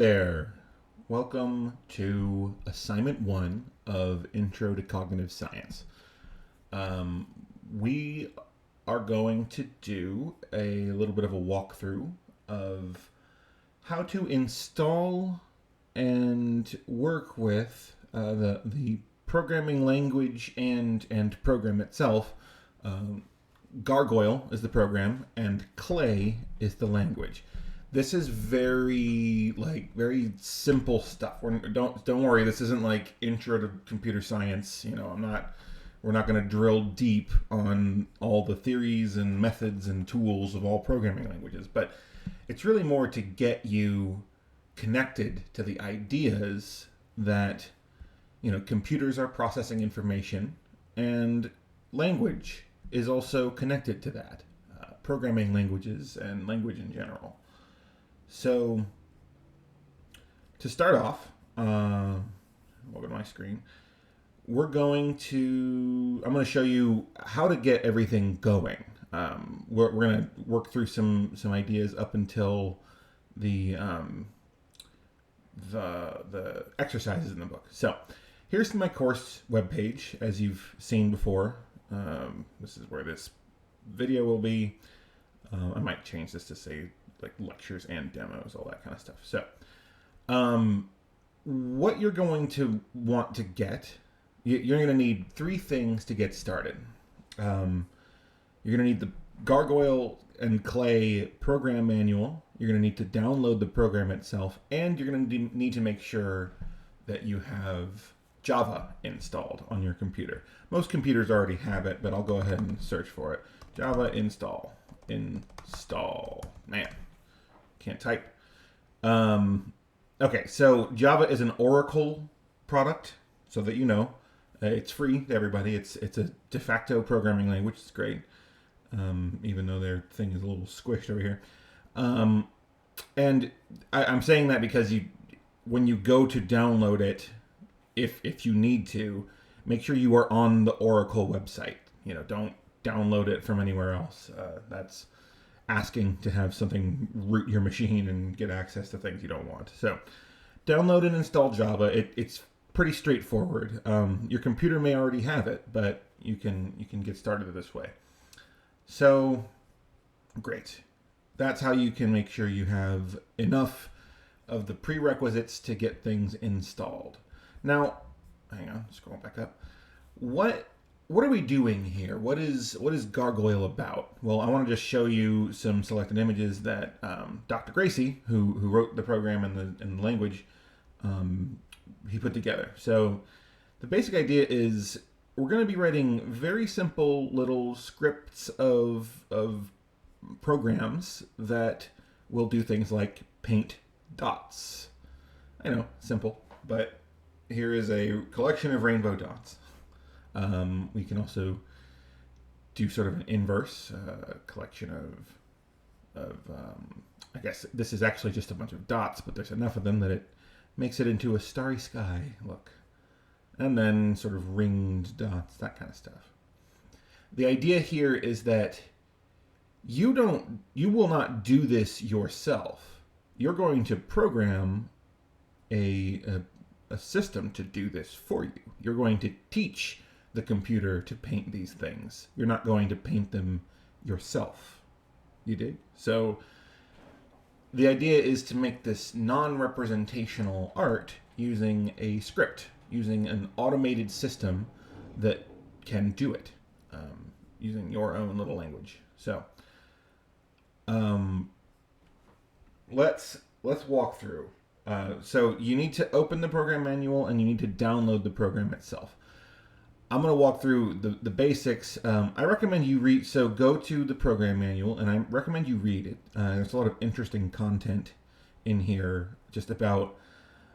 there. Welcome to assignment 1 of Intro to Cognitive Science. We are going to do a little bit of a walkthrough of how to install and work with the programming language and program itself. Gargoyle is the program and Clay is the language. This is very simple stuff. Don't worry. This isn't like intro to computer science. We're not going to drill deep on all the theories and methods and tools of all programming languages. But it's really more to get you connected to the ideas that computers are processing information, and language is also connected to that. Programming languages and language in general. So, to start off, welcome to my screen. I'm going to show you how to get everything going. We're going to work through some ideas up until the exercises in the book. So, here's my course webpage, as you've seen before. This is where this video will be. I might change this to say like lectures and demos, all that kind of stuff. So, what you're going to want to get, you're going to need 3 things to get started. You're going to need the Gargoyle and Clay program manual. You're going to need to download the program itself, and you're going to need to make sure that you have Java installed on your computer. Most computers already have it, but I'll go ahead and search for it. Java install. Man, can't type. Okay, so Java is an Oracle product, so that you know. It's free to everybody. It's a de facto programming language. It's great, even though their thing is a little squished over here. And I'm saying that because when you go to download it, if you need to, make sure you are on the Oracle website. Don't download it from anywhere else. That's asking to have something root your machine and get access to things you don't want. So, download and install Java. It's pretty straightforward. Your computer may already have it, but you can get started this way. So, great. That's how you can make sure you have enough of the prerequisites to get things installed. Now, hang on, scroll back up. What are we doing here? What is Gargoyle about? Well, I want to just show you some selected images that Dr. Gracie, who wrote the program and the language, he put together. So the basic idea is we're going to be writing very simple little scripts of programs that will do things like paint dots. I know, simple, but here is a collection of rainbow dots. We can also do sort of an inverse collection of I guess this is actually just a bunch of dots, but there's enough of them that it makes it into a starry sky look. And then sort of ringed dots, that kind of stuff. The idea here is that you will not do this yourself. You're going to program a system to do this for you. You're going to teach the computer to paint these things. You're not going to paint them yourself. You dig? So the idea is to make this non-representational art using a script, using an automated system that can do it, using your own little language. So let's walk through. So you need to open the program manual and you need to download the program itself. I'm going to walk through the basics. I recommend you read, so go to the program manual and I recommend you read it. There's a lot of interesting content in here just about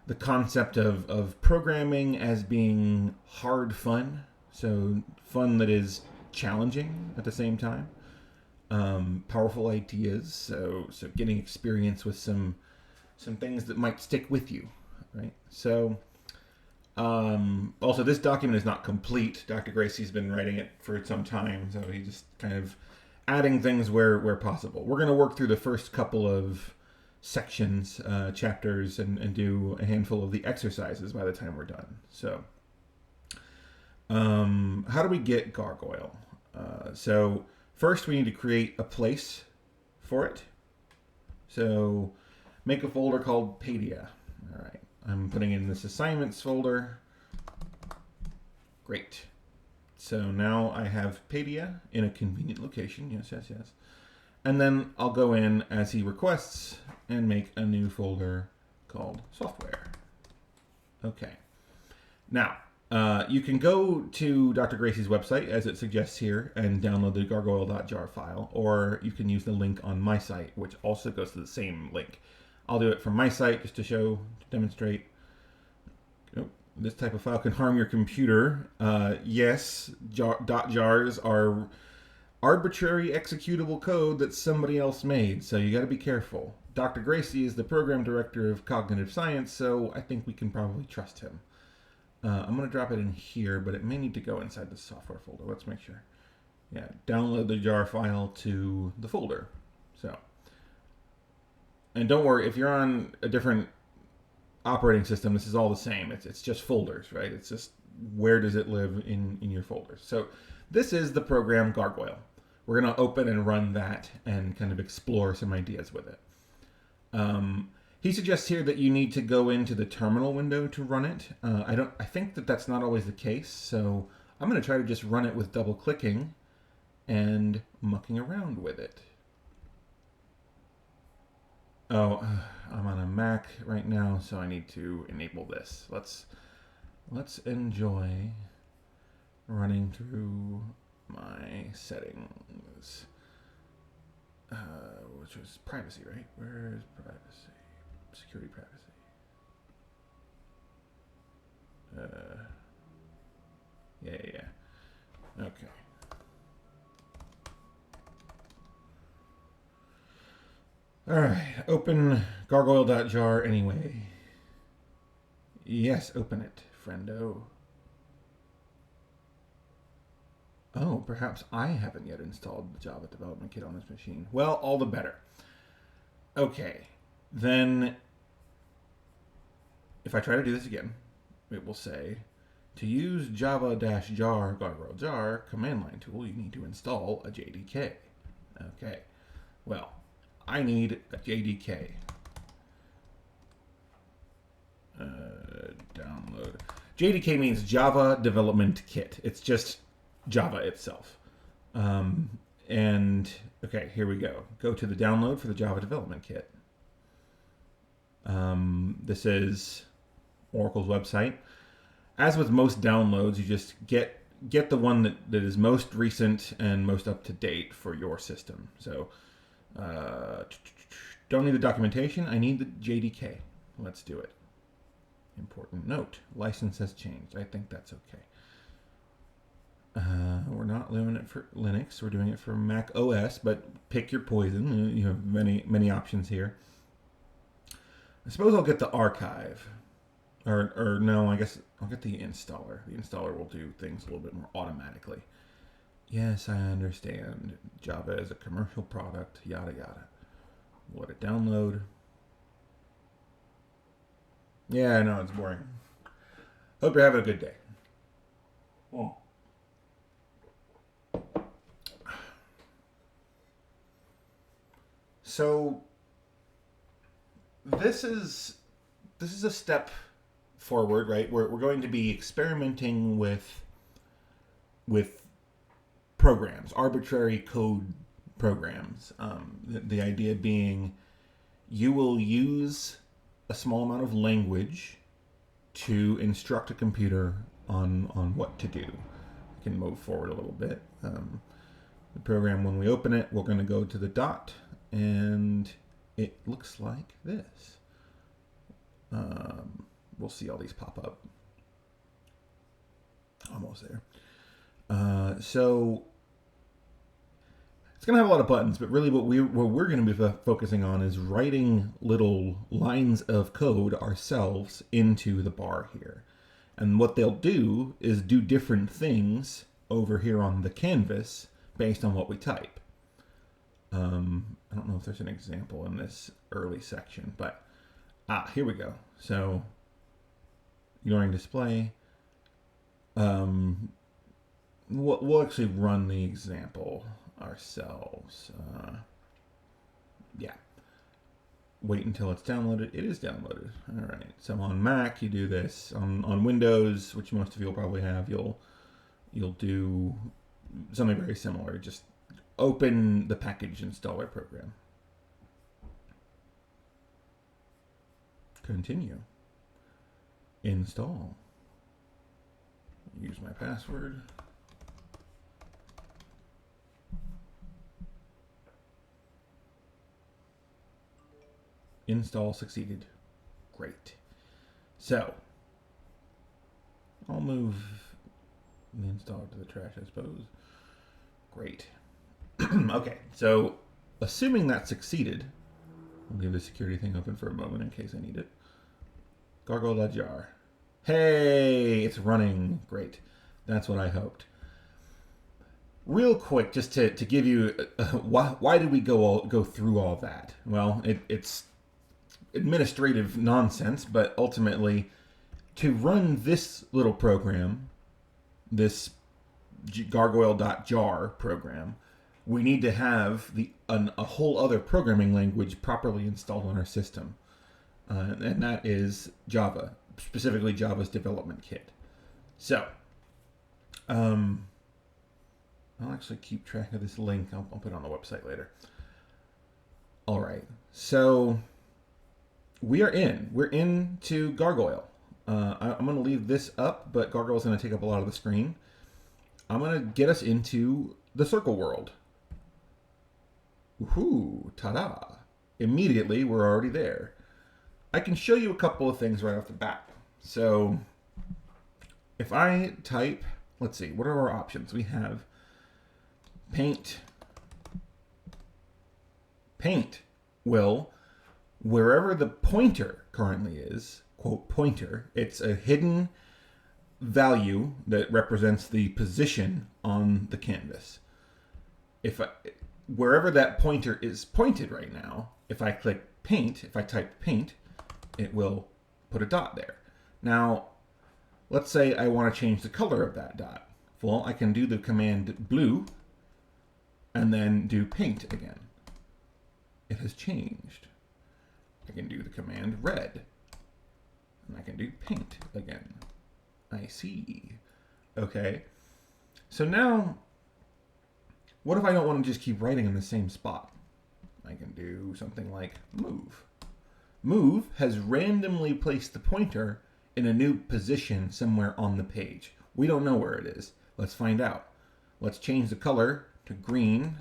the concept of programming as being hard fun. So fun that is challenging at the same time. Powerful ideas. So getting experience with some things that might stick with you, right? So also, this document is not complete. Dr. Gracie's been writing it for some time, so he's just kind of adding things where possible. We're going to work through the first couple of sections, chapters, and do a handful of the exercises by the time we're done. So, how do we get Gargoyle? So first we need to create a place for it. So make a folder called Padia. All right, I'm putting it in this assignments folder. Great. So now I have Padia in a convenient location. Yes, yes, yes. And then I'll go in as he requests and make a new folder called software. Okay. Now, you can go to Dr. Gracie's website, as it suggests here, and download the gargoyle.jar file, or you can use the link on my site, which also goes to the same link. I'll do it from my site just to demonstrate. Oh, this type of file can harm your computer. Yes, .jars are arbitrary executable code that somebody else made, so you got to be careful. Dr. Gracie is the program director of cognitive science, so I think we can probably trust him. I'm going to drop it in here, but it may need to go inside the software folder. Let's make sure. Yeah, download the jar file to the folder. So, and don't worry, if you're on a different operating system, this is all the same. It's just folders, right? It's just where does it live in your folders. So this is the program Gargoyle. We're going to open and run that and kind of explore some ideas with it. He suggests here that you need to go into the terminal window to run it. I think that that's not always the case, so I'm going to try to just run it with double clicking and mucking around with it. Oh, I'm on a Mac right now, so I need to enable this. Let's enjoy running through my settings, which was privacy, right? Where is privacy? Security, privacy. Yeah. Okay. All right. Open gargoyle.jar anyway. Yes, open it, friendo. Oh, perhaps I haven't yet installed the Java development kit on this machine. Well, all the better. Okay. Then, if I try to do this again, it will say, to use java-jar gargoyle jar command line tool, you need to install a JDK. Okay. Well, I need a JDK. Download. JDK means Java Development Kit. It's just Java itself. And, okay, here we go. Go to the download for the Java Development Kit. This is Oracle's website. As with most downloads, you just get the one that is most recent and most up to date for your system. So, don't need the documentation. I need the JDK. Let's do it. Important note: license has changed. I think that's okay. We're not doing it for Linux. We're doing it for Mac OS, but pick your poison. You have many options here. I suppose I'll get the archive. Or no, I guess I'll get the installer. The installer will do things a little bit more automatically. Yes, I understand. Java is a commercial product, yada yada. Let it download. Yeah, I know, it's boring. Hope you're having a good day. Oh. So this is a step forward, right? We're going to be experimenting with programs, arbitrary code programs. The idea being you will use a small amount of language to instruct a computer on what to do. I can move forward a little bit. The program, when we open it, we're going to go to the dot, and it looks like this. We'll see all these pop up. Almost there. So it's going to have a lot of buttons, but really what we're going to be focusing on is writing little lines of code ourselves into the bar here. And what they'll do is do different things over here on the canvas based on what we type. I don't know if there's an example in this early section, but here we go. So ignoring display. We'll actually run the example ourselves. Yeah. Wait until it's downloaded. It is downloaded. All right. So on Mac, you do this. On Windows, which most of you will probably have, you'll do something very similar. Just open the package installer program. Continue. Install. Use my password. Install succeeded. Great. So, I'll move the installer to the trash, I suppose. Great. Okay, so assuming that succeeded, I'll leave the security thing open for a moment in case I need it. Gargoyle.jar. Hey, it's running. Great. That's what I hoped. Real quick, just to give you, why did we go through all that? Well, it's administrative nonsense, but ultimately, to run this little program, this gargoyle.jar program, we need to have a whole other programming language properly installed on our system. And that is Java, specifically Java's development kit. So, I'll actually keep track of this link. I'll put it on the website later. All right, so we're into Gargoyle. I'm going to leave this up, but Gargoyle's going to take up a lot of the screen. I'm going to get us into the circle world. Woohoo, ta-da. Immediately, we're already there. I can show you a couple of things right off the bat. So, if I type, let's see, what are our options? We have paint. Paint will, wherever the pointer currently is, quote pointer, it's a hidden value that represents the position on the canvas. Wherever that pointer is pointed right now, if I click paint, if I type paint, it will put a dot there. Now, let's say I want to change the color of that dot. Well, I can do the command blue and then do paint again. It has changed. I can do the command red and I can do paint again. I see. Okay. So now, what if I don't want to just keep writing in the same spot? I can do something like move. Move has randomly placed the pointer in a new position somewhere on the page. We don't know where it is. Let's find out. Let's change the color to green,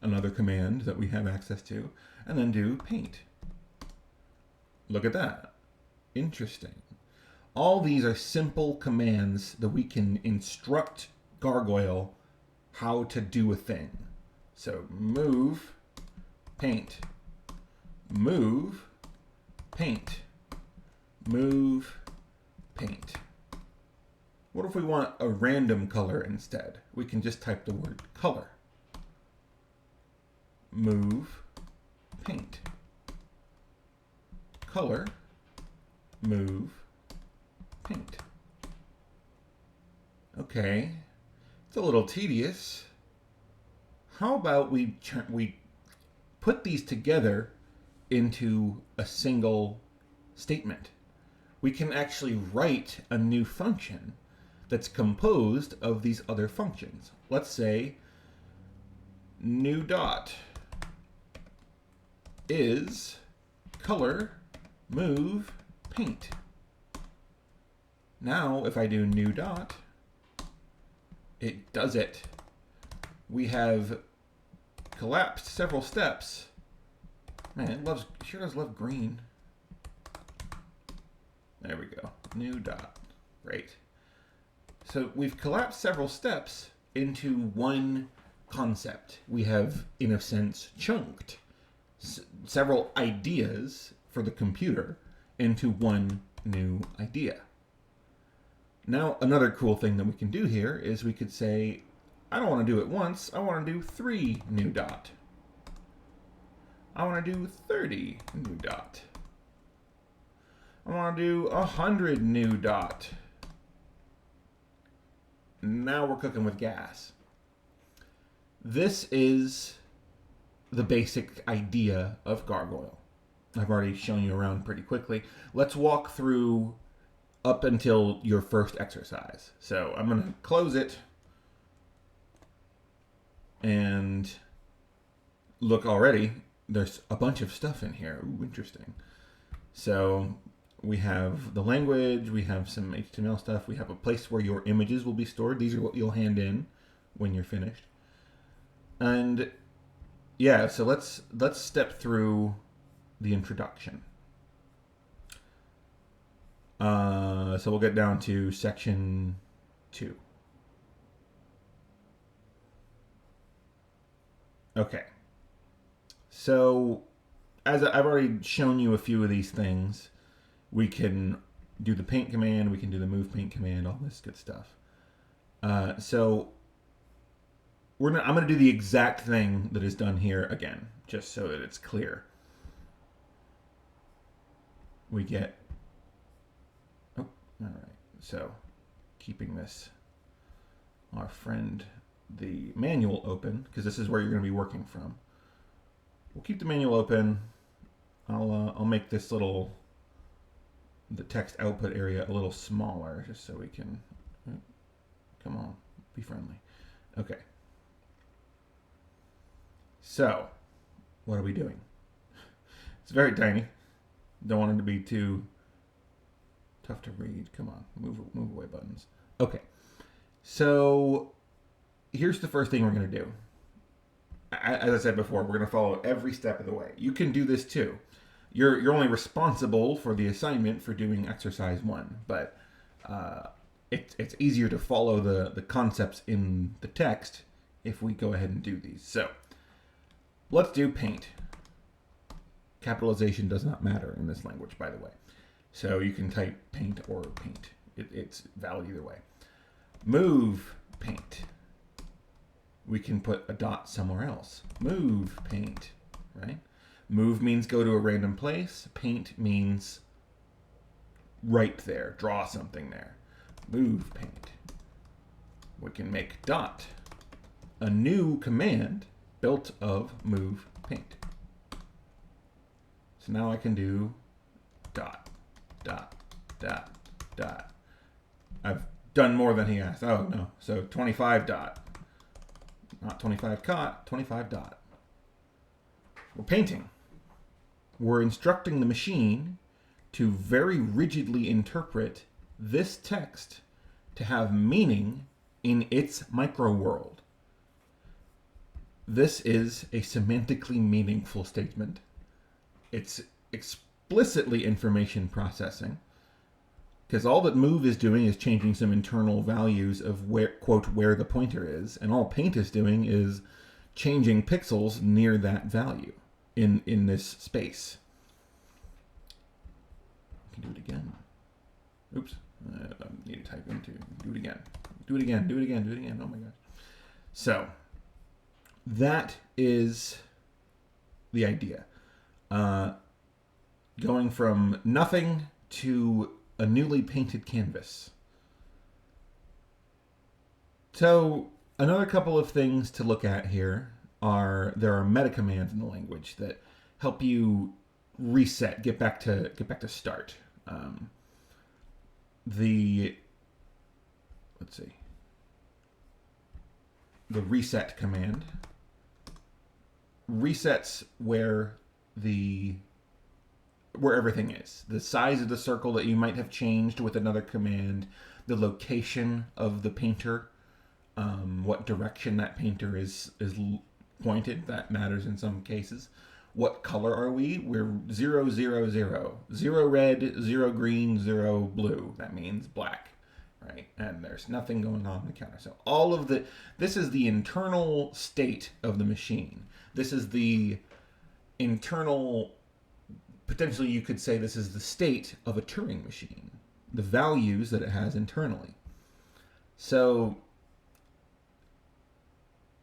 another command that we have access to, and then do paint. Look at that. Interesting. All these are simple commands that we can instruct Gargoyle how to do a thing. So move, paint, move, paint, move, paint. What if we want a random color instead? We can just type the word color. Move, paint. Color, move, paint. Okay, it's a little tedious. How about we put these together into a single statement? We can actually write a new function that's composed of these other functions. Let's say new dot is color, move, paint. Now, if I do new dot, it does it. We have collapsed several steps. Man, it sure does love green. There we go. New dot. Great. So we've collapsed several steps into one concept. We have, in a sense, chunked several ideas for the computer into one new idea. Now, another cool thing that we can do here is we could say, I don't want to do it once, I want to do 3 new dot. I want to do 30 new dot. I want to do 100 new dot. Now we're cooking with gas. This is the basic idea of gargoyle. I've already shown you around pretty quickly. Let's walk through up until your first exercise. So I'm going to close it and look already. There's a bunch of stuff in here. Ooh, interesting. So we have the language, we have some HTML stuff, we have a place where your images will be stored. These are what you'll hand in when you're finished. And yeah, so let's step through the introduction. So we'll get down to section 2. Okay. So as I've already shown you a few of these things, we can do the paint command, we can do the move paint command, all this good stuff. So I'm going to do the exact thing that is done here again, just so that it's clear. We get, oh, all right. So keeping this, our friend, the manual open, because this is where you're going to be working from. We'll keep the manual open. I'll make this the text output area a little smaller, just so we can, come on, be friendly. Okay. So, what are we doing? It's very tiny. Don't want it to be too tough to read. Come on, move away buttons. Okay. So, here's the first thing we're going to do. As I said before, we're going to follow every step of the way. You can do this too. You're only responsible for the assignment for doing exercise 1, but it's easier to follow the concepts in the text if we go ahead and do these. So let's do paint. Capitalization does not matter in this language, by the way. So you can type paint or paint. It's valid either way. Move paint. We can put a dot somewhere else. Move paint, right? Move means go to a random place. Paint means right there, draw something there. Move paint. We can make dot, a new command built of move paint. So now I can do dot, dot, dot, dot. I've done more than he asked. Oh no, so 25 dot. Not 25 cot, 25 dot. We're painting. We're instructing the machine to very rigidly interpret this text to have meaning in its micro world. This is a semantically meaningful statement. It's explicitly information processing, because all that move is doing is changing some internal values of where, quote, where the pointer is, and all paint is doing is changing pixels near that value in this space. I can do it again. Oops. I need to type into. Do it again. Do it again. Do it again. Do it again. Oh my gosh. So that is the idea. Going from nothing to a newly painted canvas. So another couple of things to look at here there are meta commands in the language that help you reset, get back to start. Let's see. The reset command resets where everything is. The size of the circle that you might have changed with another command, the location of the painter, what direction that painter is pointed, that matters in some cases. What color are we? We're 0, 0, 0. 0 red, 0 green, 0 blue. That means black, right? And there's nothing going on the counter. So this is the internal state of the machine. This is the internal, potentially you could say this is the state of a Turing machine, the values that it has internally. So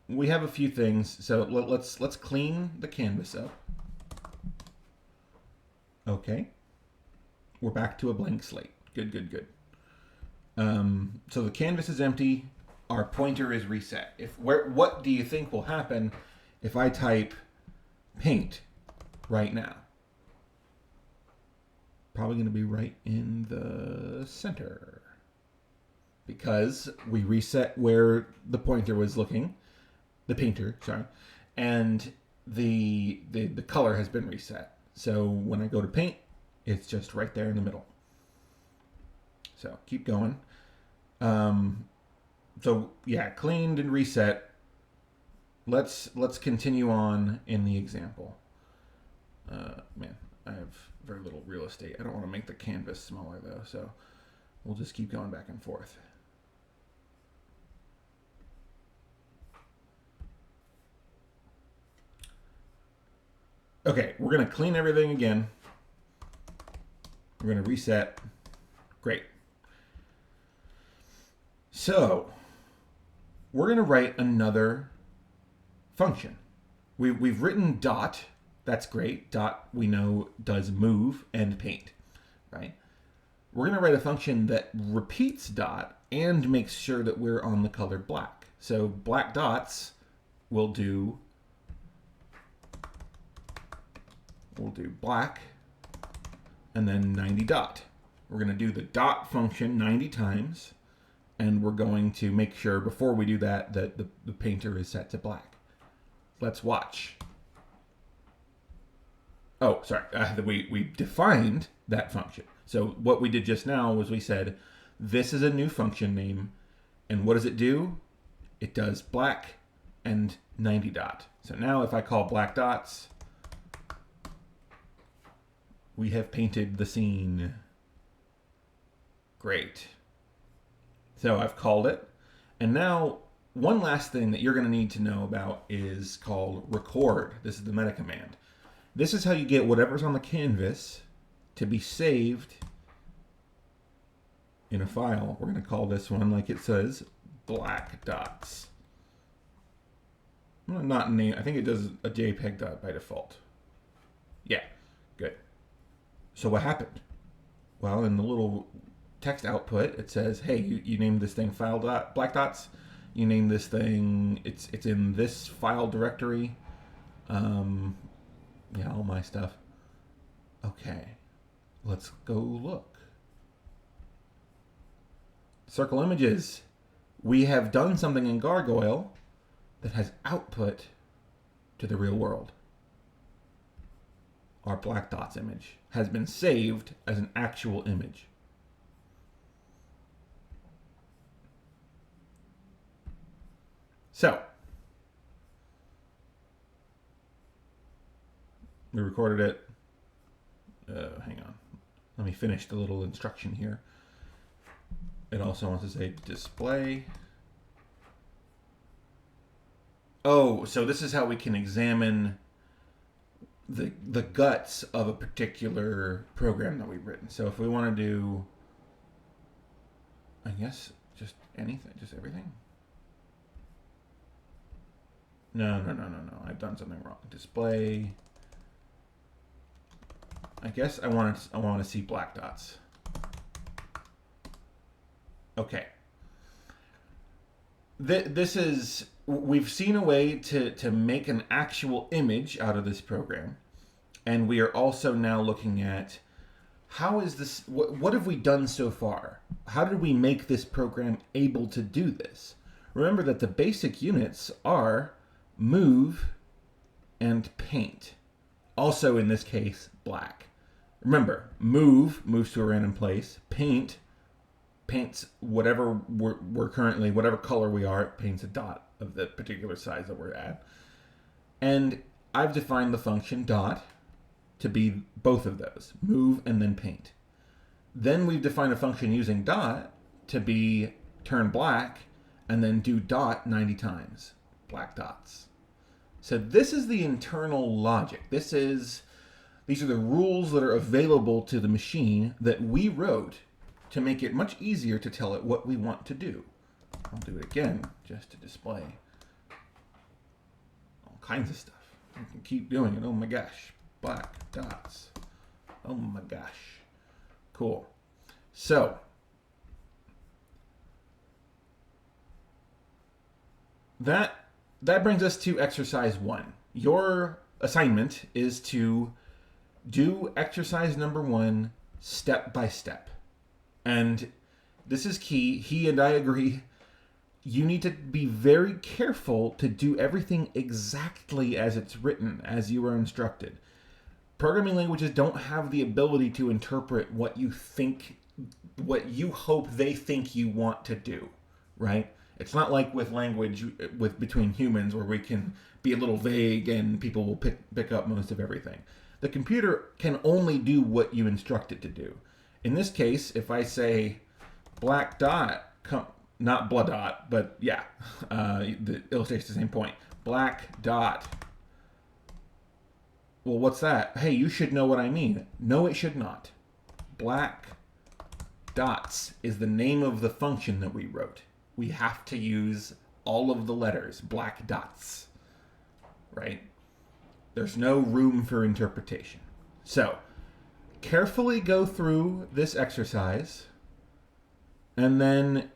we have a few things. So let's clean the canvas up. Okay. We're back to a blank slate. Good, good, good. So the canvas is empty. Our pointer is reset. What do you think will happen if I type paint right now? Probably going to be right in the center, because we reset where the pointer was looking, the painter, sorry, and the color has been reset. So when I go to paint, it's just right there in the middle. So keep going. So yeah, cleaned and reset. Let's continue on in the example. Man, I have very little real estate. I don't want to make the canvas smaller though, so we'll just keep going back and forth. Okay, we're going to clean everything again. We're going to reset. Great. So we're going to write another function. We've written dot. That's great. Dot, we know, does move and paint, right? We're going to write a function that repeats dot and makes sure that we're on the color black. So black dots will do black and then 90 dot. We're going to do the dot function 90 times, and we're going to make sure before we do that that the painter is set to black. Let's watch. Oh, sorry, we defined that function. So what we did just now was we said, this is a new function name, and what does it do? It does black and 90 dot. So now if I call black dots, we have painted the scene. Great. So I've called it. And now one last thing that you're going to need to know about is called record. This is the meta command. This is how you get whatever's on the canvas to be saved in a file. We're going to call this one, like it says, black dots. I'm not name. I think it does a JPEG dot by default. Yeah, good. So what happened? Well, in the little text output, it says, hey, you named this thing file dot black dots. You named this thing, it's in this file directory. Yeah, all my stuff. Okay, let's go look. Circle images. We have done something in Gargoyle that has output to the real world. Our black dots image has been saved as an actual image. So, we recorded it. Hang on. Let me finish the little instruction here. It also wants to say display. Oh, so this is how we can examine the guts of a particular program that we've written. So if we want to do, I guess, just anything, just everything. No. I've done something wrong. Display. I guess I want to see black dots. Okay. This is, we've seen a way to make an actual image out of this program, and we are also now looking at how is this, what have we done so far? How did we make this program able to do this? Remember that the basic units are move and paint. Also in this case, black. Remember, move moves to a random place. Paint paints whatever we're currently, whatever color we are, it paints a dot of the particular size that we're at. And I've defined the function dot to be both of those, move and then paint. Then we've defined a function using dot to be turn black and then do dot 90 times, black dots. So this is the internal logic. These are the rules that are available to the machine that we wrote to make it much easier to tell it what we want to do. I'll do it again just to display all kinds of stuff. I can keep doing it. Oh my gosh. Black dots. Oh my gosh. Cool. So, that brings us to exercise 1. Your assignment is to do exercise number 1 step by step. And this is key. He and I agree. You need to be very careful to do everything exactly as it's written, as you are instructed. Programming languages don't have the ability to interpret what you think, what you hope they think you want to do, right? It's not like with language with between humans where we can be a little vague and people will pick up most of everything. The computer can only do what you instruct it to do. In this case, if I say black dot, not blood dot, but yeah, it illustrates the same point. Black dot. Well, what's that? Hey, you should know what I mean. No, it should not. Black dots is the name of the function that we wrote. We have to use all of the letters, black dots, right? There's no room for interpretation. So, carefully go through this exercise, and then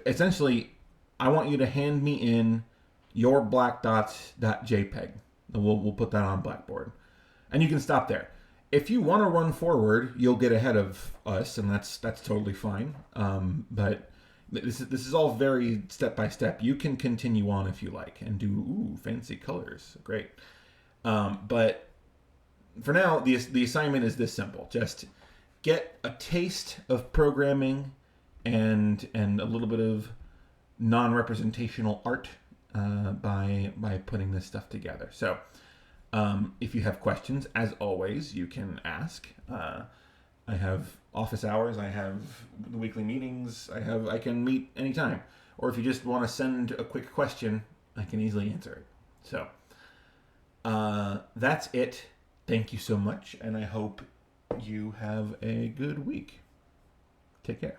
essentially, I want you to hand me in your blackdots.jpg. We'll put that on Blackboard. And you can stop there. If you want to run forward, you'll get ahead of us, and that's totally fine. But this is all very step by step. You can continue on if you like and do fancy colors. Great. But for now, the assignment is this simple. Just get a taste of programming and a little bit of non-representational art by putting this stuff together. So if you have questions, as always, you can ask. I have office hours. I have the weekly meetings. I can meet anytime. Or if you just want to send a quick question, I can easily answer it. So that's it. Thank you so much, and I hope you have a good week. Take care.